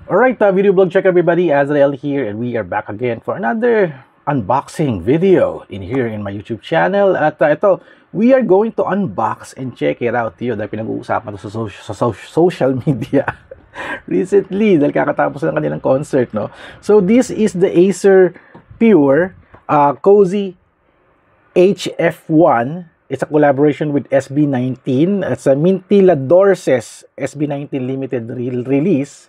Alright, video blog check everybody, Azrael here, and we are back again for another unboxing video in my YouTube channel. At ito, we are going to unbox and check it out here dahil pinag-uusapan ito sa social media recently dahil kakatapos ng kanilang concert, no? So this is the Acer Pure Cozy HF1. It's a collaboration with SB19. It's a Mintila Dorses SB19 limited release.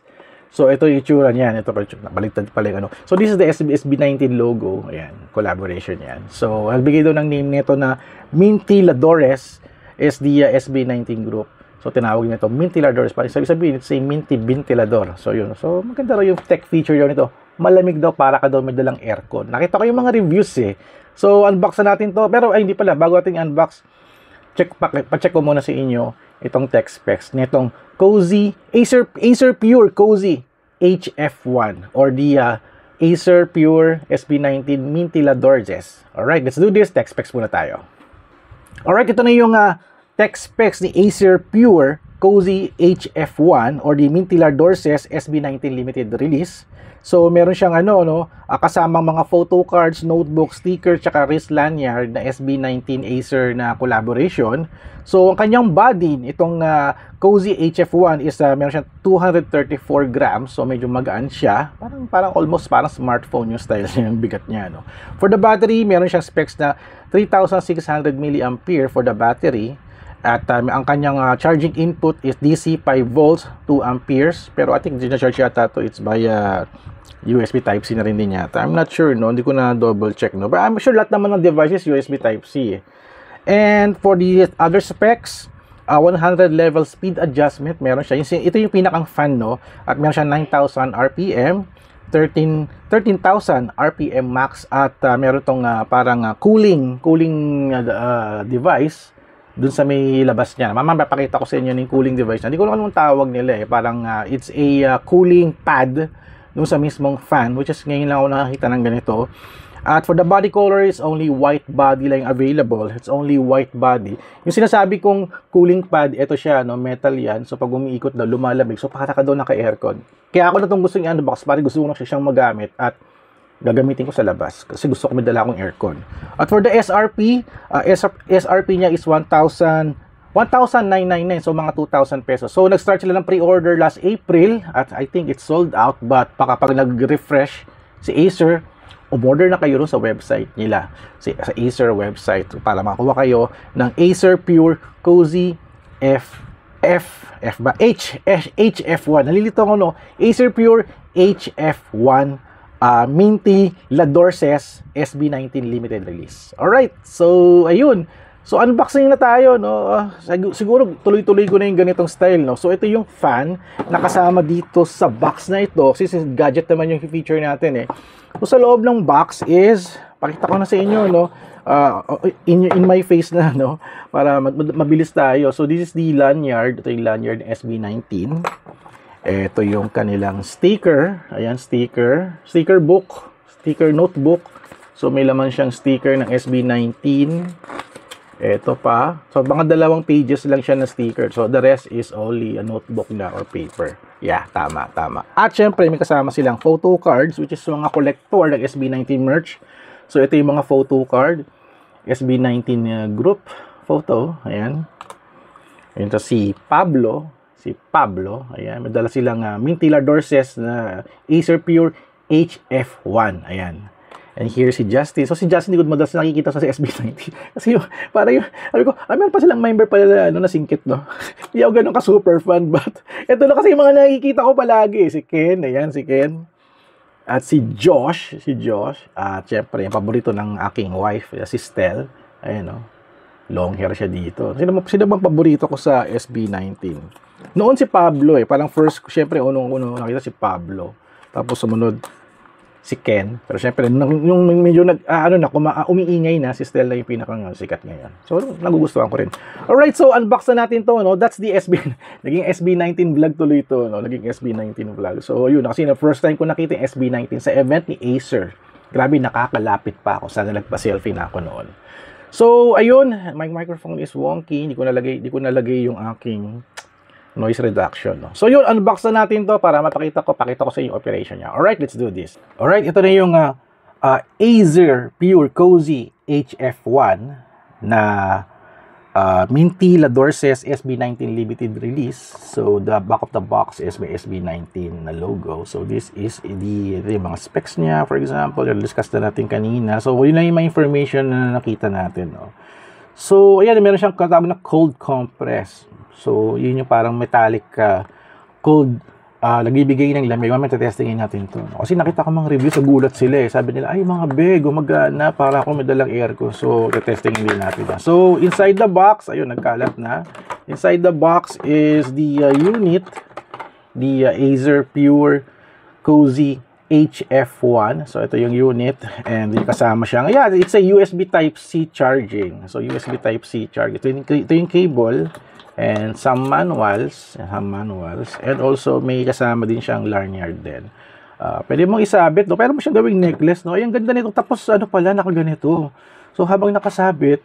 So, ito yung itsura niyan. Ito, baliktad pala yung ano. So, this is the SB19 logo. Ayan, collaboration yan. So, nagbigay daw ng name nito na Mintiladores is the SB19 group. So, tinawag nito Mintiladores. Parang sabi-sabihin, it's a Minty Bintilador. So, yun. So, maganda raw yung tech feature yun nito. Malamig daw para ka daw may dalang aircon. Nakita ko yung mga reviews eh. So, unbox na natin to. Pero, ay, hindi pala. Bago natin unbox, pa-check ko muna sa inyo itong tech specs nitong Cozy Acer Pure Cozy HF1 or the Acer Pure SB19 Mintiladores. Alright, let's do this. Tech specs muna tayo. Alright, ito na yung tech specs ni Acer Pure Cozy HF1 or the Mintiladores SB19 limited release. So, meron siyang kasamang mga photo cards, notebook, sticker, tsaka wrist lanyard na SB19 Acer na collaboration. So, ang kanyang body, itong Cozy HF1 is meron siyang 234 grams. So, medyo magaan siya. Parang almost parang smartphone yung style niya, yung bigat niya, no? For the battery, meron siyang specs na 3,600 mAh for the battery. At ang kanyang charging input is DC 5 volts, 2 amperes. Pero I think na-charge yata to, it's by USB Type-C na rin din yata. I'm not sure, no? Hindi ko na double check, no? But I'm sure lahat naman ng devices USB Type-C. And for the other specs, 100 level speed adjustment, meron siya. Ito yung pinakang fan, no? At meron siya 9,000 RPM, 13,000 RPM max. At meron tong parang cooling device dun sa may labas niya. Mamapakita ko sa inyo yung cooling device. Hindi ko alam anong tawag nila eh. Parang it's a cooling pad dun sa mismong fan, which is ngayon lang ako nakakita ng ganito. At for the body color is only white body lang available. It's only white body. Yung sinasabi kong cooling pad, ito siya, no, metal yan. So pag umiikot daw, lumalamig. So para ka daw naka-aircon. Kaya ako na itong gusto yung unbox, parang gusto ko na siyang magamit at gagamitin ko sa labas kasi gusto ko may dala akong aircon. At for the SRP, SRP niya is 1,999, so mga 2,000 pesos. So nag-start sila ng pre-order last April at I think it's sold out, but pag nag-refresh si Acer, umorder na kayo rin sa website nila, sa Acer website, para makakuha kayo ng Acer Pure Cozy HF1. Nalilito ko, no? Acer Pure HF1 Mintiladores SB19 limited release. Alright, so ayun. So unboxing na tayo, no? Siguro tuloy-tuloy ko na yung ganitong style, no? So ito yung fan na kasama dito sa box na ito. Since gadget naman yung feature natin eh. So sa loob ng box is, pakita ko na sa inyo, no? In my face na, no? Para mabilis tayo. So this is the lanyard. Ito yung lanyard ng SB19. Ito yung kanilang sticker. Ayan, sticker book, sticker notebook. So may laman siyang sticker ng SB19. Ito pa. So mga dalawang pages lang siya na sticker. So the rest is only a notebook na or paper. Yeah, tama. At syempre may kasama silang photo cards, which is mga collector ng SB19 merch. So ito yung mga photo card, SB19 group photo. Ayan. Ito si Pablo. Ayan, may dala silang Mintiladores na Acer Pure HF1, ayan. And here si Justin. So si Justin, hindi ko madalas nakikita sa SB19. Kasi parang sabi ko, meron pa silang member pala na singkit, no? Hindi ako ganun ka-super fan, but ito na kasi yung mga nakikita ko palagi. Si Ken, ayan, si Ken. At si Josh. At syempre, yung paborito ng aking wife, si Stel. Ayan, no? Long hair siya dito. Sino bang paborito ko sa SB19? Noon si Pablo eh. Parang first, syempre, unong-uno nakita si Pablo. Tapos sumunod si Ken. Pero syempre, yung medyo umiingay na, si Stella yung pinakang sikat ngayon. So, nagugustuhan ko rin. Alright, so unbox na natin to, no? That's the naging SB19 vlog tuloy to, no? Naging SB19 vlog. So, yun, kasi na first time ko nakita yung SB19 sa event ni Acer. Grabe, nakakalapit pa ako. Sana nagpa-selfie na ako noon. So, ayun, my microphone is wonky. Hindi ko nalagay yung aking noise reduction. No? So yun, unbox na natin to para pakita ko sa inyo operation niya. Alright, let's do this. Alright, ito na yung Acer Pure Cozy HF1 na Minty La Dorces SB19 limited release. So the back of the box is may SB19 na logo. So this is yung mga specs niya, for example, yung discuss na natin kanina. So yun lang yung mga information na nakita natin. No? So ayan, meron siyang katawag na cold compress. So yun yung parang metallic cold nagbibigay ng lamig. Mamaya testingin natin to. Kasi nakita ko mga reviews, sa gulat sila eh. Sabi nila, ay mga be, gumagana para ako may dalang aircon. So, testingin din natin. So, inside the box, ayun, nagkalat na. Inside the box is the unit, the Acer Pure Cozy HF1. So, ito yung unit. And kasama siyang, yeah, it's a USB Type-C charging. So, USB Type-C charge. Ito yung cable. And some manuals, and also may kasama din siyang lanyard din. Pwede mong isabit, no? Pero mo siyang gawing necklace, no? Ay, ang ganda nito. Tapos, ano pala, nakaganito. So, habang nakasabit,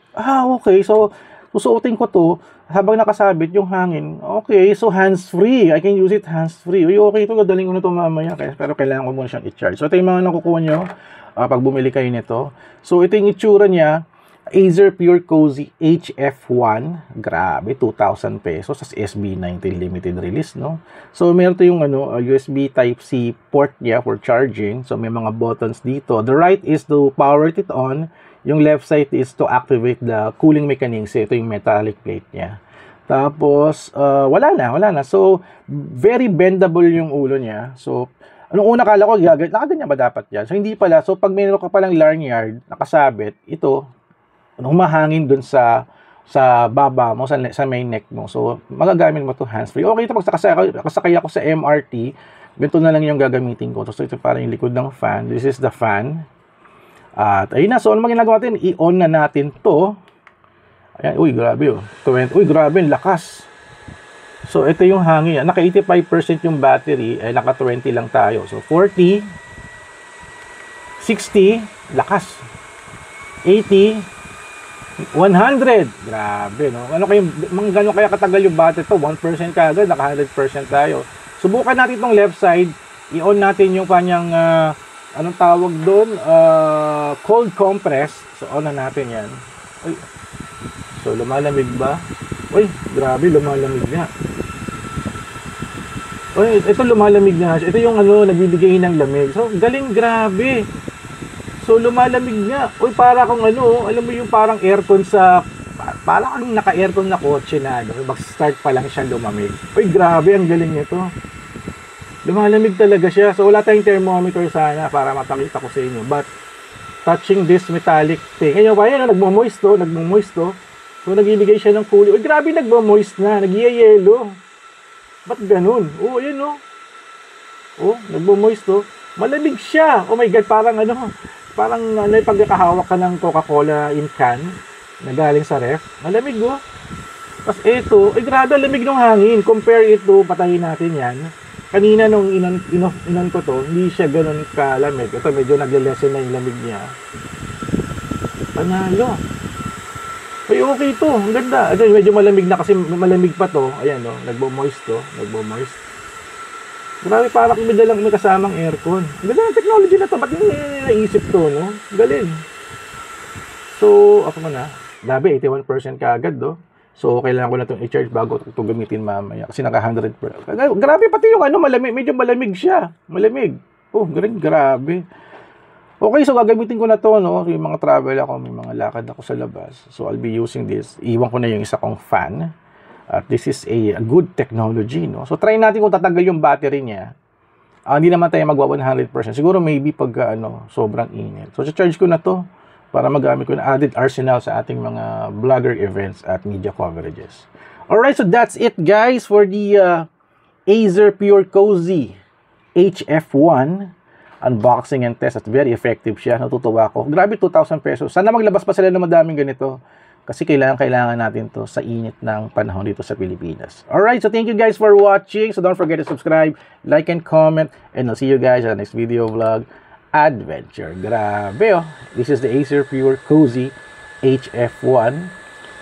okay. So, susuotin ko to, habang nakasabit yung hangin. Okay, so hands-free. I can use it hands-free. Uy, okay ito, gadaling ko na ito mamaya. Pero kailangan ko muna siyang i-charge. So, ito yung mga nakukuha nyo pag bumili kayo nito. So, ito yung itsura niya. Acer Pure Cozy HF1, grabe, 2,000 pesos sa SB19 limited release, no? So, meron to yung USB Type-C port niya for charging. So, may mga buttons dito. The right is to power it on. Yung left side is to activate the cooling mechanism. Ito yung metallic plate niya. Tapos, wala na. So, very bendable yung ulo niya. So, anong una kala ko, nakaganyan ba dapat yan? So, hindi pala. So, pag meron ka palang lanyard, nakasabit, ito, humahangin dun sa baba mo, sa main neck mo. So, magagamit mo to hands-free. Okay ito, pag sakay ako sa MRT, ganito na lang yung gagamitin ko. So, ito parang yung likod ng fan. This is the fan. At, ayun na. So, ano ginagawa natin? I-on na natin to. Ayan, uy, grabe oh. Uy, grabe, lakas. So, ito yung hangin. Naka 85% yung battery. Naka 20 lang tayo. So, 40, 60, lakas. 80, 100. Grabe, no? Gano'n kaya katagal yung battery to? 1% kagad, naka 100% tayo. Subukan natin itong left side. I-on natin yung kanyang, anong tawag doon? Cold compress. So, on na natin yan. Uy. So, lumalamig ba? Uy, grabe, lumalamig nga. Uy, ito lumalamig nga. Ito yung nagbibigay ng lamig. So, galing, grabe. So, lumalamig nga. Uy, para kung alam mo yung parang aircon parang kang naka-aircon na kotse na, mag-start pa lang siya lumamig. Uy, grabe, ang galing nito. Lumalamig talaga siya. So, wala tayong thermometer sana para mapakita ko sa inyo. But, touching this metallic thing. Ngayon pa yan, nagmo-moist to. So, nagbibigay siya ng cooling. Uy, grabe, nagmo-moist na. Nag-yellow. Ba't ganun? Oh, yun, oh. Oh, nagmo-moist to. Malamig siya. Oh my God, parang yung pagkakahawak ka ng Coca-Cola in can na galing sa ref. Malamig, oh. Tapos ito, grabe, lamig ng hangin. Compare ito, patayin natin yan. Kanina nung inon ko to, hindi siya ganun kalamig. Ito, medyo nagle-lessen na yung lamig niya. Panalo. Ay, okay to. Ang ganda. Ito, medyo malamig na kasi malamig pa to. Ayan, oh, nagbo-moist to. Grabe, parang may kasamang aircon. Ganda ng technology na to. Ba't hindi naisip to, no? Galing. So, ako na. Grabe, 81% kaagad, do. So, kailangan ko na itong i-charge bago ito gamitin mamaya. Kasi naka 100%. Grabe, pati yung malamig. Medyo malamig siya. Malamig. Oh, grabe. Okay, so gagamitin ko na to, no? Yung mga travel ako, may mga lakad ako sa labas. So, I'll be using this. Iwan ko na yung isa kong fan. At this is a good technology, no? So, try natin kung tatagal yung battery niya. Hindi naman tayo magwa 100%. Siguro maybe pag sobrang init. So, charge ko na to para magamit ko na added arsenal sa ating mga vlogger events at media coverages. Alright, so that's it, guys, for the Acer Pure Cozy HF1 unboxing and test. At very effective siya. Natutuwa ako. Grabe, 2,000 pesos. Sana maglabas pa sila ng madaming ganito. Kasi kailangan natin to sa init ng panahon dito sa Pilipinas. Alright, so thank you guys for watching. So don't forget to subscribe, like, and comment. And I'll see you guys on the next video vlog adventure. Grabe, oh. This is the Acer Pure Cozy HF1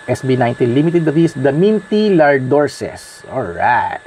SB19 limited release, the Minty Lardorses. Alright.